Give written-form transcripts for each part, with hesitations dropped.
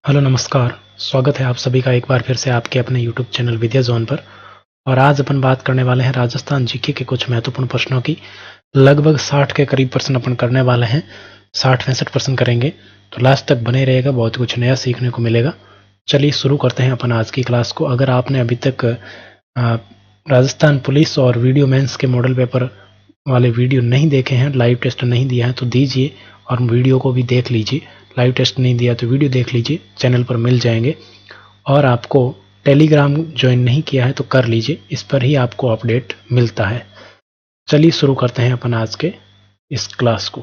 Hello नमस्कार। स्वागत है आप सभी का एक बार फिर से आपके अपने यूट्यूब चैनल विद्या जोन पर। और आज अपन बात करने वाले हैं राजस्थान जीके के कुछ महत्वपूर्ण प्रश्नों की। लगभग 60 के करीब प्रश्न अपन करने वाले हैं, 60-65% करेंगे। तो लास्ट तक बने रहेगा, बहुत कुछ नया सीखने को मिलेगा। चलिए शुरू करते हैं अपन आज की क्लास को। अगर आपने अभी तक राजस्थान पुलिस और वीडियो मेंस के मॉडल पेपर वाले वीडियो नहीं देखे हैं, लाइव टेस्ट नहीं दिया है तो दीजिए, और वीडियो को भी देख लीजिए। लाइव टेस्ट नहीं दिया तो वीडियो देख लीजिए, चैनल पर मिल जाएंगे। और आपको टेलीग्राम ज्वाइन नहीं किया है तो कर लीजिए, इस पर ही आपको अपडेट मिलता है। चलिए शुरू करते हैं अपन आज के इस क्लास को।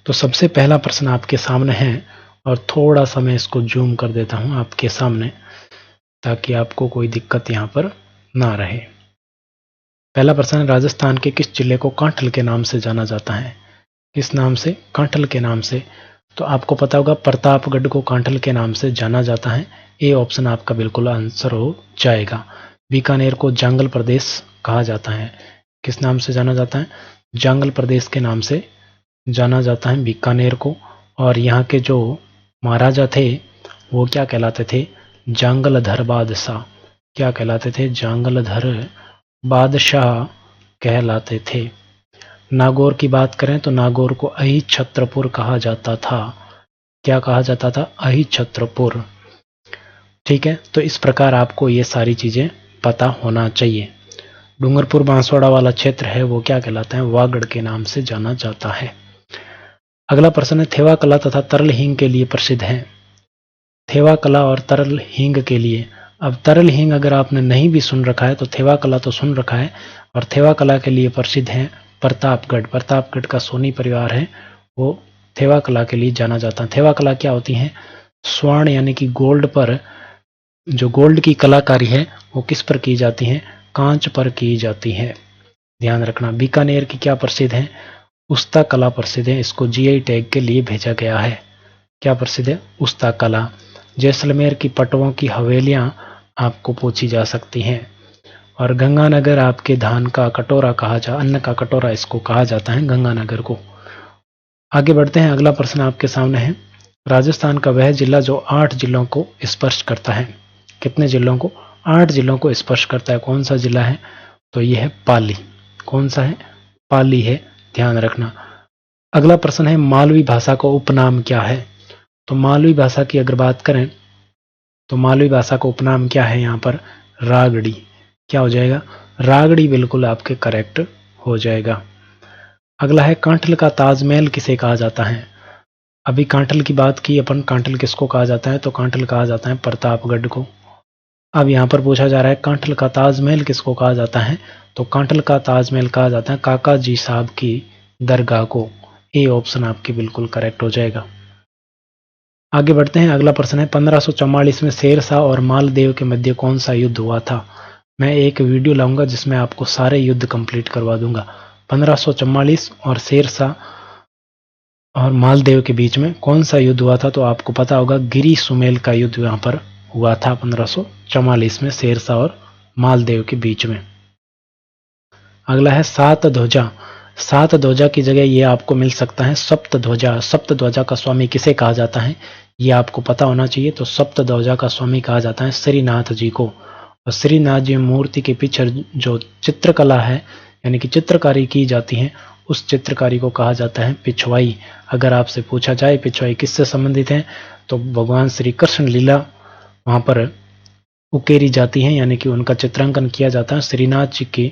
तो सबसे पहला प्रश्न आपके सामने है, और थोड़ा सा मैं इसको जूम कर देता हूं आपके सामने ताकि आपको कोई दिक्कत यहाँ पर ना रहे। पहला प्रश्न है, राजस्थान के किस जिले को कांठल के नाम से जाना जाता है? किस नाम से? कांठल के नाम से। तो आपको पता होगा प्रतापगढ़ को कांठल के नाम से जाना जाता है। ए ऑप्शन आपका बिल्कुल आंसर हो जाएगा। बीकानेर को जांगल प्रदेश कहा जाता है। किस नाम से जाना जाता है? जांगल प्रदेश के नाम से जाना जाता है बीकानेर को। और यहाँ के जो महाराजा थे वो क्या कहलाते थे? जांगलधर बादशाह। क्या कहलाते थे? जांगलधर बादशाह कहलाते थे। नागौर की बात करें तो नागौर को अहिछत्रपुर कहा जाता था। क्या कहा जाता था? अहिछत्रपुर। ठीक है, तो इस प्रकार आपको ये सारी चीजें पता होना चाहिए। डूंगरपुर बांसवाड़ा वाला क्षेत्र है वो क्या कहलाता है? वागड़ के नाम से जाना जाता है। अगला प्रश्न है, थेवा कला तथा तरल हींग के लिए प्रसिद्ध है। थेवा कला और तरल हींग के लिए। अब तरल हींग अगर आपने नहीं भी सुन रखा है तो थेवा कला तो सुन रखा है। और थेवा कला के लिए प्रसिद्ध है प्रतापगढ़। प्रतापगढ़ का सोनी परिवार है वो थेवा कला के लिए जाना जाता है। थेवा कला क्या होती है? स्वर्ण यानी कि गोल्ड पर, जो गोल्ड की कलाकारी है वो किस पर की जाती है? कांच पर की जाती है, ध्यान रखना। बीकानेर की क्या प्रसिद्ध है? उस्ता कला प्रसिद्ध है, इसको जीआई टैग के लिए भेजा गया है। क्या प्रसिद्ध है? उस्ता कला। जैसलमेर की पटवों की हवेलियां आपको पूछी जा सकती हैं। और गंगानगर आपके धान का कटोरा कहा जा, अन्न का कटोरा इसको कहा जाता है गंगानगर को। आगे बढ़ते हैं, अगला प्रश्न आपके सामने है, राजस्थान का वह जिला जो 8 जिलों को स्पर्श करता है। कितने जिलों को? 8 जिलों को स्पर्श करता है। कौन सा जिला है? तो यह है पाली। कौन सा है? पाली है, ध्यान रखना। अगला प्रश्न है, मालवी भाषा का उपनाम क्या है? तो मालवी भाषा की अगर बात करें तो मालवी भाषा का उपनाम क्या है यहाँ पर? रागड़ी। क्या हो जाएगा? रागड़ी बिल्कुल आपके करेक्ट हो जाएगा। अगला है, कांठल का ताजमहल किसे कहा जाता है? अभी कांठल की बात की अपन, कांठल किसको कहा जाता है? तो कांठल कहा जाता है प्रतापगढ़ को। अब यहाँ पर पूछा जा रहा है कांठल का ताजमहल किसको कहा जाता है? तो कांठल का ताजमहल कहा जाता है काका जी साहब की दरगाह को। ए ऑप्शन आपकी बिल्कुल करेक्ट हो जाएगा। आगे बढ़ते हैं, अगला प्रश्न है, 1544 में शेरशाह और मालदेव के मध्य कौन सा युद्ध हुआ था? मैं एक वीडियो लाऊंगा जिसमें आपको सारे युद्ध कंप्लीट करवा दूंगा। 1544 और शेरशाह और मालदेव के बीच में कौन सा युद्ध हुआ था? तो आपको पता होगा गिरी सुमेल का युद्ध यहाँ पर हुआ था 1544 में शेरशाह और मालदेव के बीच में। अगला है, सात ध्वजा। सात ध्वजा की जगह ये आपको मिल सकता है सप्त ध्वजा। सप्त ध्वजा का स्वामी किसे कहा जाता है? ये आपको पता होना चाहिए। तो सप्त ध्वजा का स्वामी कहा जाता है श्रीनाथ जी को। और श्रीनाथ जी मूर्ति के पीछे जो चित्रकला है यानी कि चित्रकारी की जाती है उस चित्रकारी को कहा जाता है पिछवाई। अगर आपसे पूछा जाए पिछवाई किससे संबंधित है तो भगवान श्री कृष्ण लीला वहां पर उकेरी जाती है, यानी कि उनका चित्रांकन किया जाता है। श्रीनाथ जी की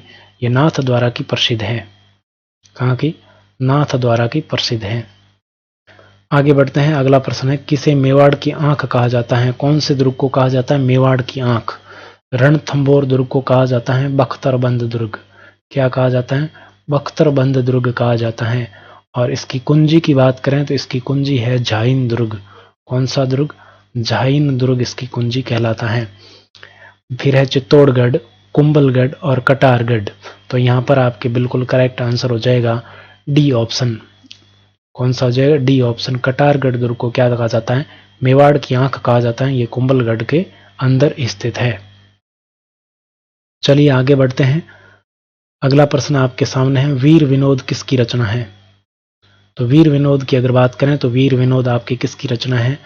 ये नाथ द्वारा की प्रसिद्ध है। कहाँ की? नाथ द्वारा की प्रसिद्ध है। आगे बढ़ते हैं, अगला प्रश्न है, किसे मेवाड़ की आंख कहा जाता है? कौन से दुर्ग को कहा जाता है मेवाड़ की आंख? रणथंभौर दुर्ग को कहा जाता है बख्तरबंद दुर्ग। क्या कहा जाता है? बख्तरबंद दुर्ग कहा जाता है। और इसकी कुंजी की बात करें तो इसकी कुंजी है झाइन दुर्ग। कौन सा दुर्ग? झाइन दुर्ग इसकी कुंजी कहलाता है। फिर है चित्तौड़गढ़, कुंभलगढ़ और कटारगढ़। तो यहाँ पर आपके बिल्कुल करेक्ट आंसर हो जाएगा डी ऑप्शन। कौन सा हो जाएगा? D option. कटारगढ़ दुर्ग को क्या कहा जाता है? मेवाड़ की आंख कहा जाता है। ये कुंभलगढ़ के अंदर स्थित है। चलिए आगे बढ़ते हैं, अगला प्रश्न आपके सामने है, वीर विनोद किसकी रचना है? तो वीर विनोद की अगर बात करें तो वीर विनोद आपकी किसकी रचना है?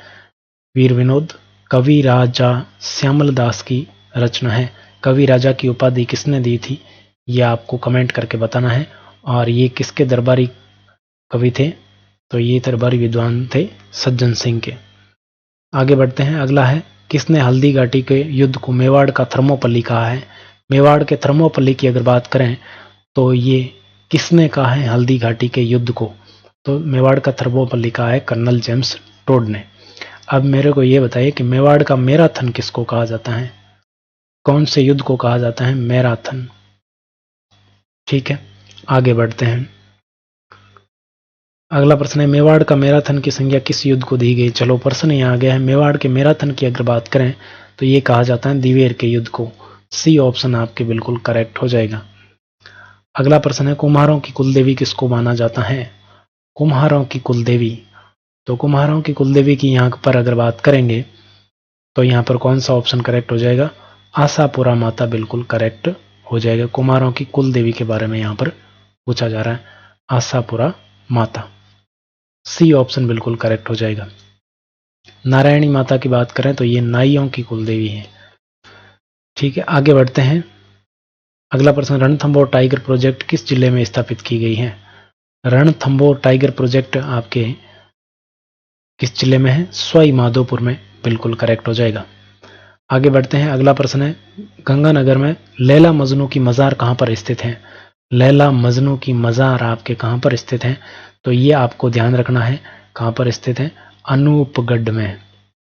वीर विनोद कवि राजा श्यामल दास की रचना है। कवि राजा की उपाधि किसने दी थी, ये आपको कमेंट करके बताना है। और ये किसके दरबारी कवि थे, तो ये दरबारी विद्वान थे सज्जन सिंह के। आगे बढ़ते हैं। अगला है किसने हल्दी घाटी के युद्ध को मेवाड़ का थर्मोपल्ली कहा है। मेवाड़ के थर्मोपल्ली की अगर बात करें तो ये किसने कहा है हल्दी घाटी के युद्ध को, तो मेवाड़ का थर्मोपल्ली कहा है कर्नल जेम्स टोड ने। अब मेरे को ये बताइए कि मेवाड़ का मैराथन किसको कहा जाता है, कौन से युद्ध को कहा जाता है मैराथन। ठीक है, आगे बढ़ते हैं। अगला प्रश्न है मेवाड़ का मैराथन की संज्ञा किस युद्ध को दी गई। चलो प्रश्न यहाँ आ गया है। मेवाड़ के मैराथन की अगर बात करें तो ये कहा जाता है दिवेर के युद्ध को। सी ऑप्शन आपके बिल्कुल करेक्ट हो जाएगा। अगला प्रश्न है कुम्हारों की कुलदेवी किसको माना जाता है। कुम्हारों की कुलदेवी, तो कुम्हारों की कुलदेवी की यहाँ पर अगर बात करेंगे तो यहाँ पर कौन सा ऑप्शन करेक्ट हो जाएगा, आशापुरा माता बिल्कुल करेक्ट हो जाएगा। कुम्हारों की कुलदेवी के बारे में यहाँ पर पूछा जा रहा है, आशापुरा माता। सी ऑप्शन बिल्कुल करेक्ट हो जाएगा। नारायणी माता की बात करें तो ये नाइयों की कुलदेवी है। ठीक है, आगे बढ़ते हैं। अगला प्रश्न रणथंभौर टाइगर प्रोजेक्ट किस जिले में स्थापित की गई है। रणथंभौर टाइगर प्रोजेक्ट आपके किस जिले में है, सवाई माधोपुर में, बिल्कुल करेक्ट हो जाएगा। आगे बढ़ते हैं। अगला प्रश्न है गंगानगर में लैला मजनू की मजार कहां पर स्थित है। लैला मजनू की मजार आपके कहां पर स्थित है, तो ये आपको ध्यान रखना है कहां पर स्थित है, अनूपगढ़ में।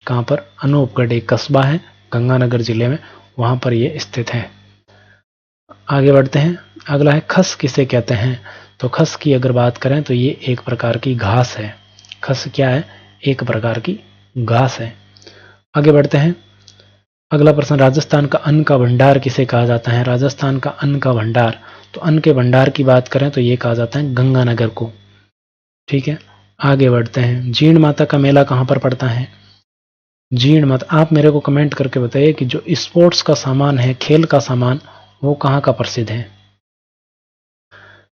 कहां पर, अनूपगढ़ एक कस्बा है गंगानगर जिले में, वहां पर ये स्थित है। आगे बढ़ते हैं। अगला है खस किसे कहते हैं, तो खस की अगर बात करें तो ये एक प्रकार की घास है। खस क्या है, एक प्रकार की घास है। आगे बढ़ते हैं। अगला प्रश्न राजस्थान का अन्न का भंडार किसे कहा जाता है। राजस्थान का अन्न का भंडार, तो अन्न के भंडार की बात करें तो ये कहा जाता है गंगानगर को। ठीक है, आगे बढ़ते हैं। जीण माता का मेला कहां पर पड़ता है। जीण माता, आप मेरे को कमेंट करके बताइए कि जो स्पोर्ट्स का सामान है, खेल का सामान, वो कहां का प्रसिद्ध है।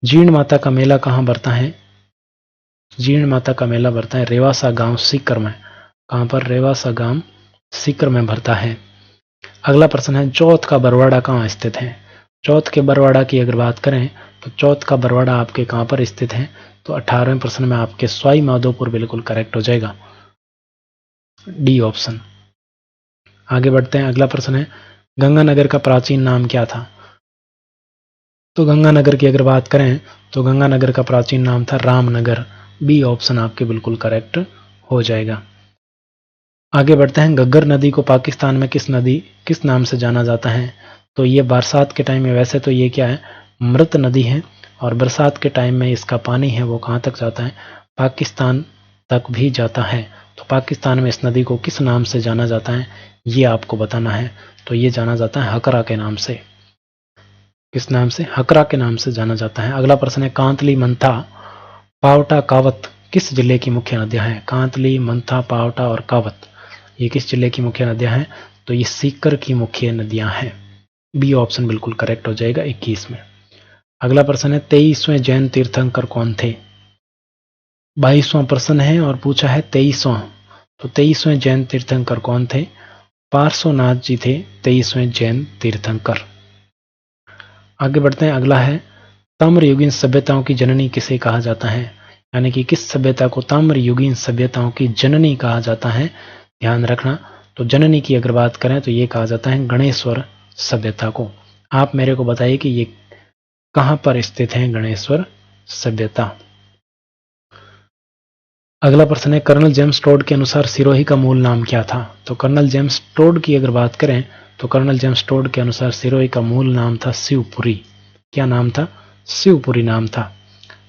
जीण माता का मेला कहां भरता है। जीण माता का मेला भरता है रेवासा गांव सीकर में। कहां पर, रेवासा गांव सीकर में भरता है। अगला प्रश्न है चौथ का बरवाड़ा कहां स्थित है। चौथ के बरवाड़ा की अगर बात करें तो चौथ का बरवाड़ा आपके कहां पर स्थित है, तो 18वें प्रश्न में आपके सवाई माधोपुर बिल्कुल करेक्ट हो जाएगा, डी ऑप्शन। आगे बढ़ते हैं। अगला प्रश्न है गंगानगर का प्राचीन नाम क्या था। तो गंगानगर की अगर बात करें तो गंगानगर का प्राचीन नाम था रामनगर। बी ऑप्शन आपके बिल्कुल करेक्ट हो जाएगा। आगे बढ़ते हैं। घग्गर नदी को पाकिस्तान में किस नाम से जाना जाता है। तो ये बरसात के टाइम में, वैसे तो ये क्या है, मृत नदी है, और बरसात के टाइम में इसका पानी है वो कहाँ तक जाता है, पाकिस्तान तक भी जाता है। तो पाकिस्तान में इस नदी को किस नाम से जाना जाता है, ये आपको बताना है। तो ये जाना जाता है हकरा के नाम से। किस नाम से, हकरा के नाम से जाना जाता है। अगला प्रश्न है कांतली, मंथा, पावटा, कावत किस जिले की मुख्य नदियां हैं। कांतली, मंथा, पावटा और कावत ये किस जिले की मुख्य नदियां हैं, तो ये सीकर की मुख्य नदियां हैं। बी ऑप्शन बिल्कुल करेक्ट हो जाएगा 21 में। अगला प्रश्न है 23वें जैन तीर्थंकर कौन थे। 22वां प्रश्न है और पूछा है 23वां, तो 23वें जैन तीर्थंकर कौन थे। पार्श्वनाथ जी थे 23वें जैन तीर्थंकर। आगे बढ़ते हैं। अगला है ताम्रयुगीन सभ्यताओं की जननी किसे कहा जाता है, यानी कि किस सभ्यता को ताम्रयुगीन सभ्यताओं की जननी कहा जाता है। ध्यान रखना, तो जननी की अगर बात करें तो ये कहा जाता है गणेश्वर सभ्यता को। आप मेरे को बताइए कि ये कहां पर स्थित है गणेश्वर सभ्यता। अगला प्रश्न है कर्नल जेम्स टोड के अनुसार सिरोही का मूल नाम क्या था। तो कर्नल जेम्स टोड की अगर बात करें तो कर्नल जेम्स टोड के अनुसार सिरोही का मूल नाम था शिवपुरी। क्या नाम था, शिवपुरी नाम था।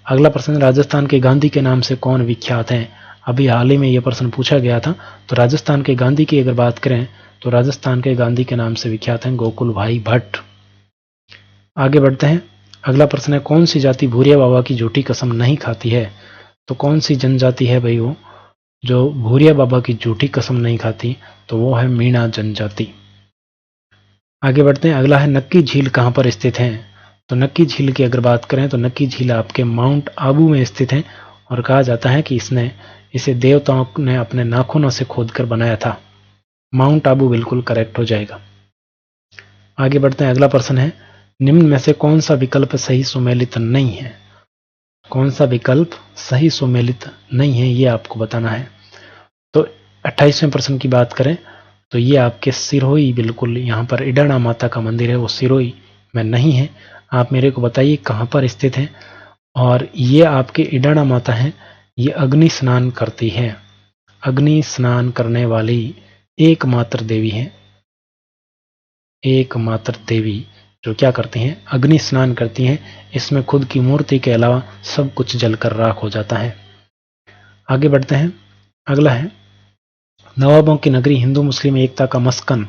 अगला प्रश्न राजस्थान के गांधी के नाम से कौन विख्यात है। अभी हाल ही में यह प्रश्न पूछा गया था। तो राजस्थान के गांधी की अगर बात करें तो राजस्थान के गांधी के नाम से विख्यात हैं गोकुल भाई भट्ट। आगे बढ़ते हैं। अगला प्रश्न है कौन सी जाति भूरिया बाबा की झूठी कसम नहीं खाती है। तो कौन सी जनजाति है भाई वो जो भूरिया बाबा की झूठी कसम नहीं खाती, तो वो है मीणा जनजाति। आगे बढ़ते हैं। अगला है नक्की झील कहां पर स्थित है। तो नक्की झील की अगर बात करें तो नक्की झील आपके माउंट आबू में स्थित है, और कहा जाता है कि इसे देवताओं ने अपने नाखूनों से खोदकर बनाया था। माउंट आबू बिल्कुल करेक्ट हो जाएगा। आगे बढ़ते हैं। अगला प्रश्न है, निम्न में से कौन सा विकल्प सही सुमेलित नहीं है? कौन सा विकल्प सही सुमेलित नहीं है, ये आपको बताना है। तो 28वें प्रश्न की बात करें तो ये आपके सिरोही, बिल्कुल यहाँ पर इडाणा माता का मंदिर है, वो सिरोही में नहीं है। आप मेरे को बताइए कहाँ पर स्थित है। और ये आपके इडाणा माता है, ये अग्नि स्नान करती है। अग्नि स्नान करने वाली एकमात्र देवी है। एकमात्र देवी जो क्या करती हैं, अग्नि स्नान करती हैं। इसमें खुद की मूर्ति के अलावा सब कुछ जलकर राख हो जाता है। आगे बढ़ते हैं। अगला है, नवाबों की नगरी हिंदू मुस्लिम एकता का मस्कन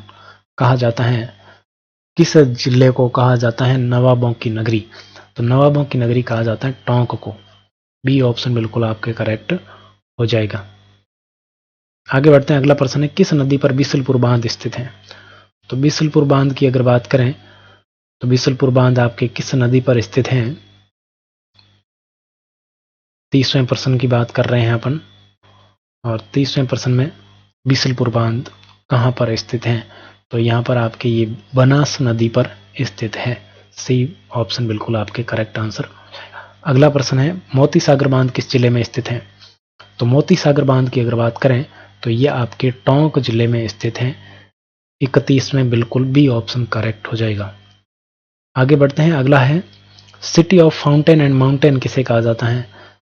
कहा जाता है। किस जिले को कहा जाता है नवाबों की नगरी? तो नवाबों की नगरी कहा जाता है टोंक को। बी ऑप्शन बिल्कुल आपके करेक्ट हो जाएगा। आगे बढ़ते हैं। अगला प्रश्न है, किस नदी पर बिसलपुर बांध स्थित है? तो बिसलपुर बांध की अगर बात करें तो बिसलपुर बांध आपके किस नदी पर स्थित है? 30वें प्रश्न की बात कर रहे हैं अपन, और 30वें प्रश्न में बिसलपुर बांध कहाँ पर स्थित है? तो यहाँ पर आपके ये बनास नदी पर स्थित है। सी ऑप्शन बिल्कुल आपके करेक्ट आंसर हो जाएगा। अगला प्रश्न है, मोती सागर बांध किस जिले में स्थित है? तो मोती सागर बांध की अगर बात करें तो ये आपके टोंक जिले में स्थित है। 31 में बिल्कुल बी ऑप्शन करेक्ट हो जाएगा। आगे बढ़ते हैं। अगला है, city of fountain and mountain किसे कहा जाता है?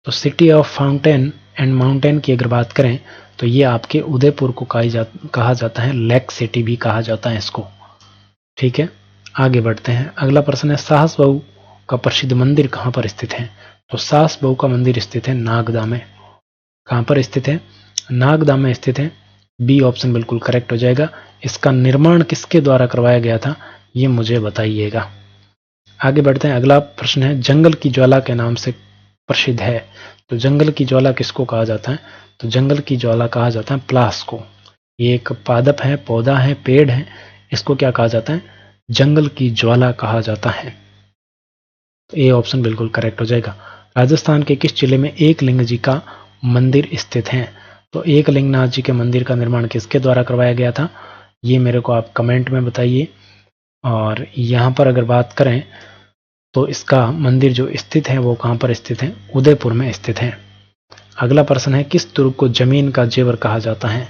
तो city of fountain and mountain की अगर बात करें तो ये आपके उदयपुर को कहा जाता है। लेक सिटी भी कहा जाता है इसको। ठीक है, आगे बढ़ते हैं। अगला प्रश्न है, साहस बहू का प्रसिद्ध मंदिर कहाँ पर स्थित है? तो साहस बहू का मंदिर स्थित है नागदा में। कहाँ पर स्थित है? नागदा में स्थित है। बी ऑप्शन बिल्कुल करेक्ट हो जाएगा। इसका निर्माण किसके द्वारा करवाया गया था, ये मुझे बताइएगा। आगे बढ़ते हैं। अगला प्रश्न है, जंगल की ज्वाला के नाम से प्रसिद्ध है। तो जंगल की ज्वाला किसको कहा जाता है? तो जंगल की ज्वाला कहा जाता है प्लास को। ये एक पादप है, पौधा है, पेड़ है, इसको क्या कहा जाता है? जंगल की ज्वाला कहा जाता है। तो ए ऑप्शन बिल्कुल करेक्ट हो जाएगा। राजस्थान के किस जिले में एकलिंग जी का मंदिर स्थित है? तो एकलिंगनाथ जी के मंदिर का निर्माण किसके द्वारा करवाया गया था, ये मेरे को आप कमेंट में बताइए। और यहाँ पर अगर बात करें तो इसका मंदिर जो स्थित है वो कहाँ पर स्थित है? उदयपुर में स्थित है। अगला प्रश्न है, किस दुर्ग को जमीन का जेवर कहा जाता है?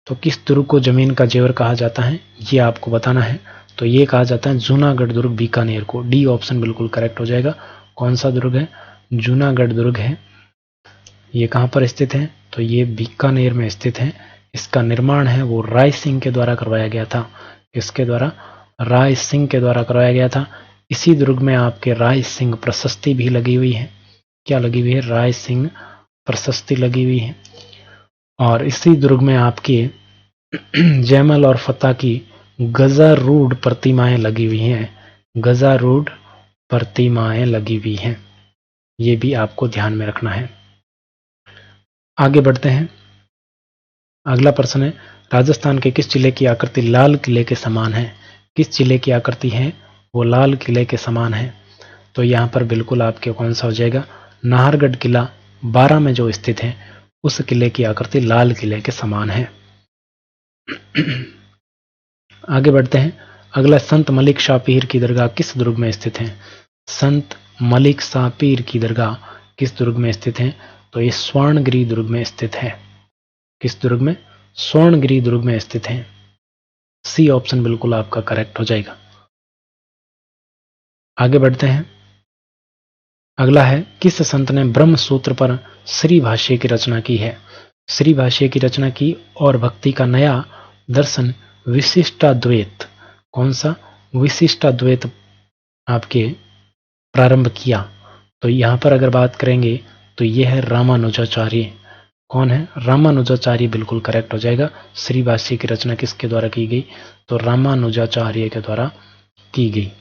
तो किस दुर्ग को जमीन का जेवर कहा जाता है, ये आपको बताना है। तो ये कहा जाता है जूनागढ़ दुर्ग बीकानेर को। डी ऑप्शन बिल्कुल करेक्ट हो जाएगा। कौन सा दुर्ग है? जूनागढ़ दुर्ग है। ये कहाँ पर स्थित है? तो ये बीकानेर में स्थित है। इसका निर्माण है वो राय सिंह के द्वारा करवाया गया था। किसके द्वारा? राय सिंह के द्वारा करवाया गया था। इसी दुर्ग में आपके राय सिंह प्रशस्ति भी लगी हुई है। क्या लगी हुई है? राय सिंह प्रशस्ति लगी हुई है। और इसी दुर्ग में आपके जयमल और फतेह की गजारूढ़ प्रतिमाएं लगी हुई हैं। गजारूढ़ प्रतिमाएं लगी हुई हैं, ये भी आपको ध्यान में रखना है। आगे बढ़ते हैं। अगला प्रश्न है, राजस्थान के किस जिले की आकृति लाल किले के समान है? किस जिले की आकृति है वो लाल किले के समान है? तो यहाँ पर बिल्कुल आपके कौन सा हो जाएगा? नाहरगढ़ किला 12 में जो स्थित है उस किले की आकृति लाल किले के समान है। आगे बढ़ते हैं। अगला, संत मलिक शाह पीर की दरगाह किस दुर्ग में स्थित है? संत मलिक शाह पीर की दरगाह किस दुर्ग में स्थित है? तो ये स्वर्णगिरी दुर्ग में स्थित है। किस दुर्ग में? स्वर्णगिरी दुर्ग में स्थित है। सी ऑप्शन बिल्कुल आपका करेक्ट हो जाएगा। आगे बढ़ते हैं। अगला है, किस संत ने ब्रह्म सूत्र पर श्री भाष्य की रचना की है? श्री भाष्य की रचना की और भक्ति का नया दर्शन विशिष्टाद्वैत, कौन सा? विशिष्टाद्वैत आपके प्रारंभ किया। तो यहां पर अगर बात करेंगे तो यह है रामानुजाचार्य। कौन है? रामानुजाचार्य बिल्कुल करेक्ट हो जाएगा। श्री भाष्य की रचना किसके द्वारा की गई? तो रामानुजाचार्य के द्वारा की गई।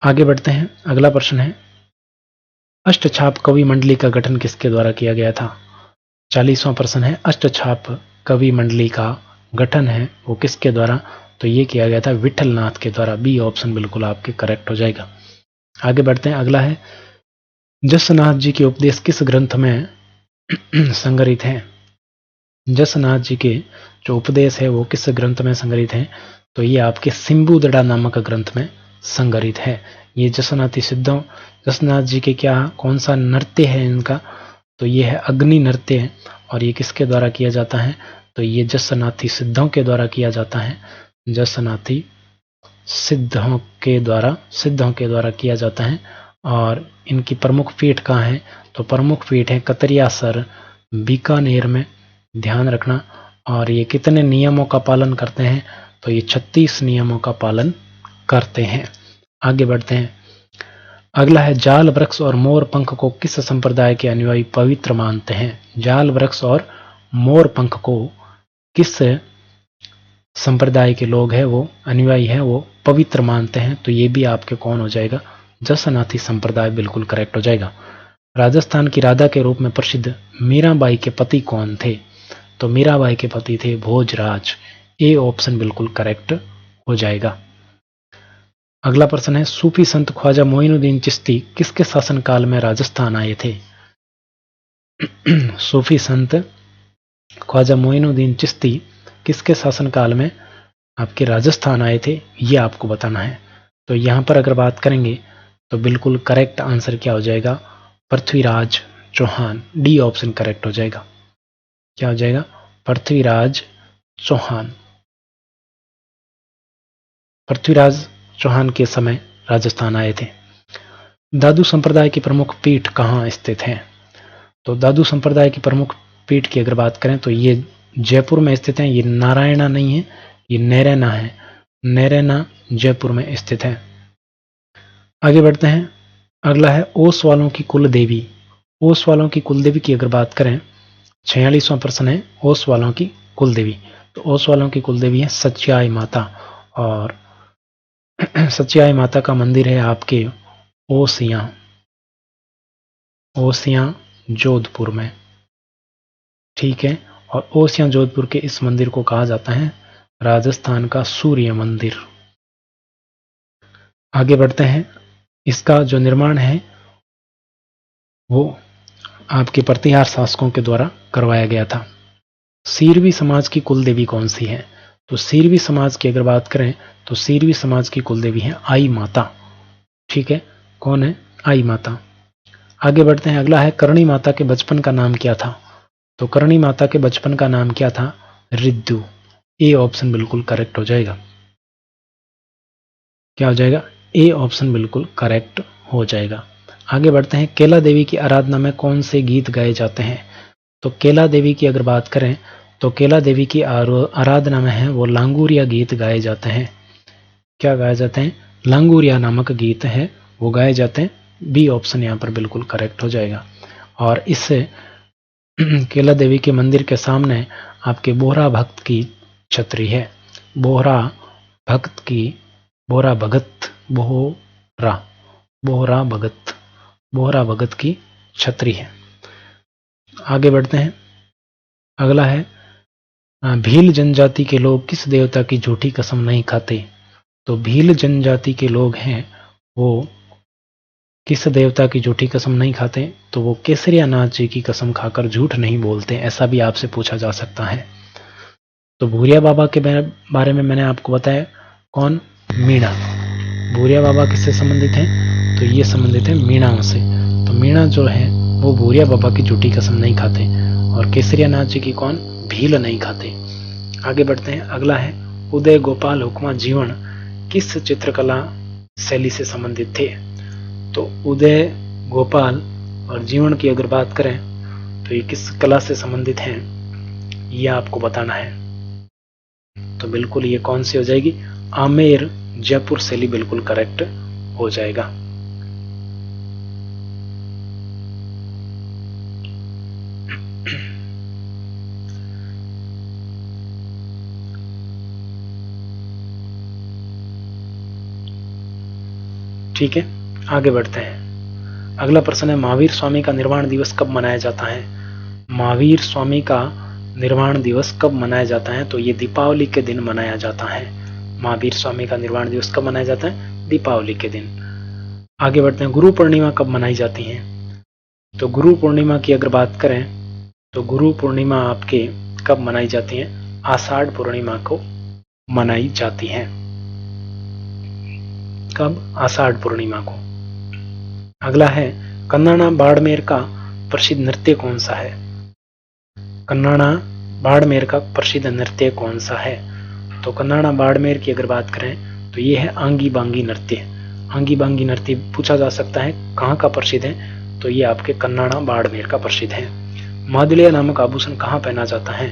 आगे बढ़ते हैं। अगला प्रश्न है, अष्टछाप कवि मंडली का गठन किसके द्वारा किया गया था? 40वां प्रश्न है, अष्टछाप कवि मंडली का गठन है वो किसके द्वारा? तो ये किया गया था विठलनाथ के द्वारा। बी ऑप्शन बिल्कुल आपके करेक्ट हो जाएगा। आगे बढ़ते हैं। अगला है, जसनाथ जी के उपदेश किस ग्रंथ में संग्रहित हैं? जसनाथ जी के जो उपदेश है वो किस ग्रंथ में संग्रहित हैं? तो ये आपके सिंबुदड़ा नामक ग्रंथ में संग्रहित है। ये जसनाथी सिद्धों, जसनाथ जी के क्या कौन सा नृत्य है इनका? तो ये है अग्नि नृत्य। और ये किसके द्वारा किया जाता है? तो ये जसनाथी सिद्धों के द्वारा किया जाता है। जसनाथी सिद्धों के द्वारा किया जाता है। और इनकी प्रमुख पीठ कहाँ है? तो प्रमुख पीठ है कतरियासर, बीकानेर में। ध्यान रखना। और ये कितने नियमों का पालन करते हैं? तो ये 36 नियमों का पालन करते हैं। आगे बढ़ते हैं। अगला है, जाल वृक्ष और मोर पंख को किस संप्रदाय के अनुयायी पवित्र मानते हैं? जाल वृक्ष और मोर पंख को किस संप्रदाय के लोग हैं, वो अनुयायी हैं, वो पवित्र मानते हैं? तो ये भी आपके कौन हो जाएगा? जसनाथी संप्रदाय बिल्कुल करेक्ट हो जाएगा। राजस्थान की राधा के रूप में प्रसिद्ध मीराबाई के पति कौन थे? तो मीराबाई के पति थे भोजराज। ए ऑप्शन बिल्कुल करेक्ट हो जाएगा। अगला प्रश्न है, सूफी संत ख्वाजा मोइनुद्दीन चिश्ती किसके शासनकाल में राजस्थान आए थे? सूफी संत ख्वाजा मोइनुद्दीन चिश्ती किसके शासनकाल में आपके राजस्थान आए थे, ये आपको बताना है। तो यहां पर अगर बात करेंगे तो बिल्कुल करेक्ट आंसर क्या हो जाएगा? Prithviraj Chauhan. D option correct हो जाएगा। क्या हो जाएगा? पृथ्वीराज चौहान। पृथ्वीराज चौहान के समय राजस्थान आए थे। दादू संप्रदाय की प्रमुख पीठ कहाँ स्थित है? तो दादू संप्रदाय की प्रमुख पीठ की अगर बात करें तो ये जयपुर में स्थित है। ये नारायणा नहीं है, ये नैरेना है। नैरेना जयपुर में स्थित है। आगे बढ़ते हैं। अगला है, ओस वालों की कुल देवी। ओस वालों की कुल देवी की अगर बात करें, 46वां प्रश्न है, ओस वालों की कुल देवी। तो ओस वालों की कुल देवी है सच्याई माता। और सच्याई माता का मंदिर है आपके ओसियां जोधपुर में। ठीक है। और ओसियां जोधपुर के इस मंदिर को कहा जाता है राजस्थान का सूर्य मंदिर। आगे बढ़ते हैं। इसका जो निर्माण है वो आपके प्रतिहार शासकों के द्वारा करवाया गया था। सीरवी समाज की कुल देवी कौन सी है? तो सीरवी समाज की अगर बात करें तो सीरवी समाज की कुल देवी है आई माता। ठीक है। कौन है? आई माता। आगे बढ़ते हैं। अगला है, करणी माता के बचपन का नाम क्या था? तो करणी माता के बचपन का नाम क्या था? रिद्धू। ए ऑप्शन बिल्कुल करेक्ट हो जाएगा। क्या हो जाएगा? ए ऑप्शन बिल्कुल करेक्ट हो जाएगा। आगे बढ़ते हैं। केला देवी की आराधना में कौन से गीत गाए जाते हैं? तो केला देवी की अगर बात करें तो केला देवी की आराधना में है वो लांगूरिया गीत गाए जाते हैं। क्या गाए जाते हैं? लांगूरिया नामक गीत है वो गाए जाते हैं। बी ऑप्शन यहाँ पर बिल्कुल करेक्ट हो जाएगा। और इससे केला देवी के मंदिर के सामने आपके बोहरा भक्त की छतरी है। बोहरा भगत की छतरी है। आगे बढ़ते हैं। अगला है, भील जनजाति के लोग किस देवता की झूठी कसम नहीं खाते? तो भील जनजाति के लोग हैं वो किस देवता की झूठी कसम नहीं खाते? तो वो केसरिया नाथ जी की कसम खाकर झूठ नहीं बोलते। ऐसा भी आपसे पूछा जा सकता है। तो भूरिया बाबा के बारे में मैंने आपको बताया। कौन? मीणा। भूरिया बाबा किससे संबंधित हैं? तो ये संबंधित है मीणा से। तो मीणा जो है वो भूरिया बाबा की झूठी कसम नहीं खाते। और केसरिया नाथ जी की कौन? भील नहीं खाते। आगे बढ़ते हैं। अगला है, उदय गोपाल हुक्मा जीवन किस चित्रकला शैली से संबंधित थे? तो उदय गोपाल और जीवन की अगर बात करें तो ये किस कला से संबंधित हैं, ये आपको बताना है। तो बिल्कुल ये कौन सी हो जाएगी? आमेर जयपुर शैली बिल्कुल करेक्ट हो जाएगा। ठीक है। आगे बढ़ते हैं। अगला प्रश्न है, महावीर स्वामी का निर्वाण दिवस कब मनाया जाता है? महावीर स्वामी का निर्वाण दिवस कब मनाया जाता है? तो ये दीपावली के दिन मनाया जाता है। महावीर स्वामी का निर्वाण दिवस कब मनाया जाता है? दीपावली के दिन। आगे बढ़ते हैं। गुरु पूर्णिमा कब मनाई जाती है? तो गुरु पूर्णिमा की अगर बात करें तो गुरु पूर्णिमा आपके कब मनाई जाती है? आषाढ़ पूर्णिमा को मनाई जाती है। कब? आषाढ़ पूर्णिमा को। अगला है कन्नाना बाड़मेर का प्रसिद्ध नृत्य कौन सा है? कन्नाना बाड़मेर का प्रसिद्ध नृत्य कौन सा है? तो कन्नाना बाड़मेर की अगर बात करें तो ये है आंगी बांगी नृत्य। आंगी बांगी नृत्य पूछा जा सकता है कहाँ का प्रसिद्ध है? तो ये आपके कन्नाना बाड़मेर का प्रसिद्ध है। मादलिया नामक आभूषण कहाँ पहना जाता है?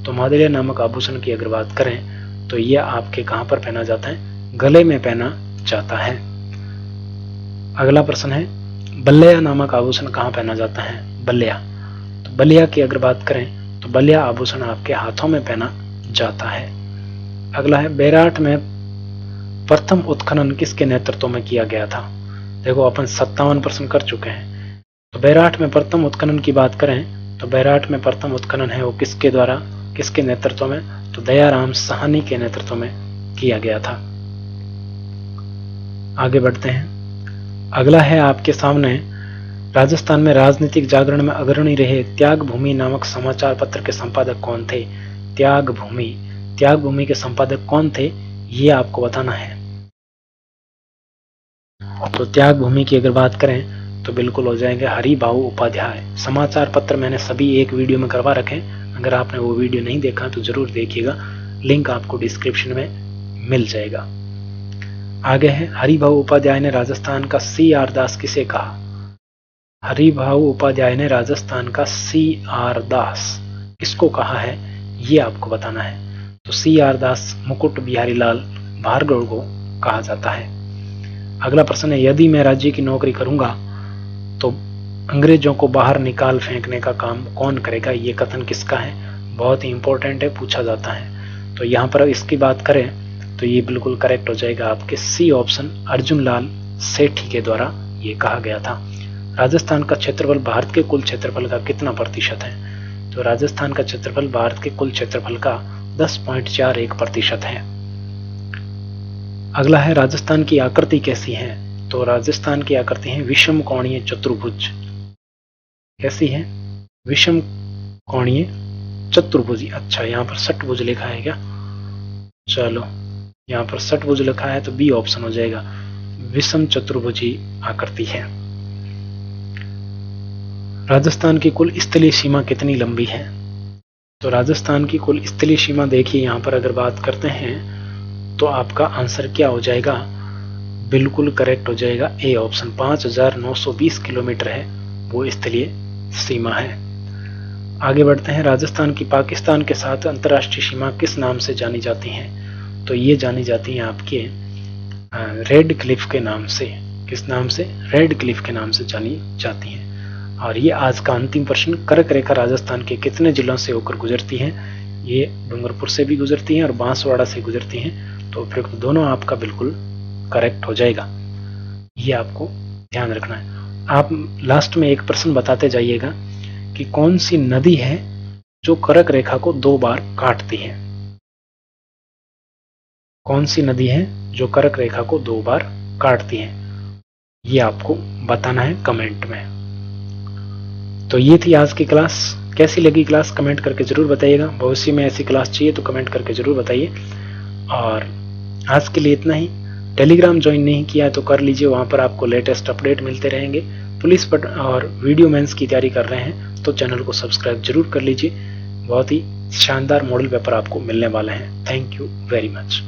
तो मादलिया नामक आभूषण की अगर बात करें तो ये आपके कहाँ पर पहना जाता है? गले में पहना जाता है। अगला प्रश्न है बल्लिया नामक आभूषण कहाँ पहना जाता है? बल्लिया। तो बल्लिया की अगर बात करें तो बल्लिया आभूषण आपके हाथों में पहना जाता है। अगला है बैराठ में प्रथम उत्खनन किसके नेतृत्व में किया गया था? देखो अपन 57 प्रश्न कर चुके हैं। तो बैराठ में प्रथम उत्खनन की बात करें तो बैराठ में प्रथम उत्खनन है वो किसके द्वारा, किसके नेतृत्व में? तो दयाराम साहनी के नेतृत्व में किया गया था। आगे बढ़ते हैं। अगला है आपके सामने राजस्थान में राजनीतिक जागरण में अग्रणी रहे त्याग भूमि नामक समाचार पत्र के संपादक कौन थे? त्याग भूमि के संपादक कौन थे ये आपको बताना है। तो त्याग भूमि की अगर बात करें तो बिल्कुल हो जाएंगे हरिभाऊ उपाध्याय। समाचार पत्र मैंने सभी एक वीडियो में करवा रखे, अगर आपने वो वीडियो नहीं देखा तो जरूर देखिएगा, लिंक आपको डिस्क्रिप्शन में मिल जाएगा। आगे है हरिभाऊ उपाध्याय ने राजस्थान का C.R. दास किसे कहा? हरिभाऊ उपाध्याय ने राजस्थान का C.R. दास किसको कहा है ये आपको बताना है। तो C.R. दास मुकुट बिहारी लाल भार्गव को कहा जाता है। अगला प्रश्न है यदि मैं राज्य की नौकरी करूंगा तो अंग्रेजों को बाहर निकाल फेंकने का काम कौन करेगा? ये कथन किसका है? बहुत ही इंपॉर्टेंट है, पूछा जाता है। तो यहाँ पर इसकी बात करें तो ये बिल्कुल करेक्ट हो जाएगा आपके C ऑप्शन, अर्जुन लाल सेठी के द्वारा ये कहा गया था। राजस्थान का क्षेत्रफल भारत के कुल क्षेत्रफल का कितना प्रतिशत है? तो राजस्थान का क्षेत्रफल भारत के कुल क्षेत्रफल का 10.41% है। अगला है राजस्थान की आकृति कैसी है? तो राजस्थान की आकृति है विषम कोणीय चतुर्भुज। कैसी है? विषम कोणीय चतुर्भुज। अच्छा, यहाँ पर षटभुज लिखा है क्या? चलो, यहाँ पर षटभुज लिखा है तो बी ऑप्शन हो जाएगा, विषम चतुर्भुजी आकृति है। राजस्थान की कुल स्थलीय सीमा कितनी लंबी है? तो राजस्थान की कुल स्थलीय सीमा देखिए, यहाँ पर अगर बात करते हैं तो आपका आंसर क्या हो जाएगा? बिल्कुल करेक्ट हो जाएगा ए ऑप्शन, 5920 किलोमीटर है वो स्थलीय सीमा है। आगे बढ़ते हैं। राजस्थान की पाकिस्तान के साथ अंतर्राष्ट्रीय सीमा किस नाम से जानी जाती है? तो ये जानी जाती है आपके रेड क्लिफ के नाम से। किस नाम से? रेड क्लिफ के नाम से जानी जाती है। और ये आज का अंतिम प्रश्न, कर्क रेखा राजस्थान के कितने जिलों से होकर गुजरती है? ये डूंगरपुर से भी गुजरती हैं और बांसवाड़ा से गुजरती हैं। तो उपयुक्त दोनों आपका बिल्कुल करेक्ट हो जाएगा, ये आपको ध्यान रखना है। आप लास्ट में एक प्रश्न बताते जाइएगा कि कौन सी नदी है जो कर्क रेखा को 2 बार काटती है? कौन सी नदी है जो कर्क रेखा को 2 बार काटती है? ये आपको बताना है कमेंट में। तो ये थी आज की क्लास। कैसी लगी क्लास कमेंट करके जरूर बताइएगा। भविष्य में ऐसी क्लास चाहिए तो कमेंट करके जरूर बताइए। और आज के लिए इतना ही। टेलीग्राम ज्वाइन नहीं किया तो कर लीजिए, वहाँ पर आपको लेटेस्ट अपडेट मिलते रहेंगे। पुलिस और वीडियो मेंस की तैयारी कर रहे हैं तो चैनल को सब्सक्राइब जरूर कर लीजिए। बहुत ही शानदार मॉडल पेपर आपको मिलने वाले हैं। Thank you very much.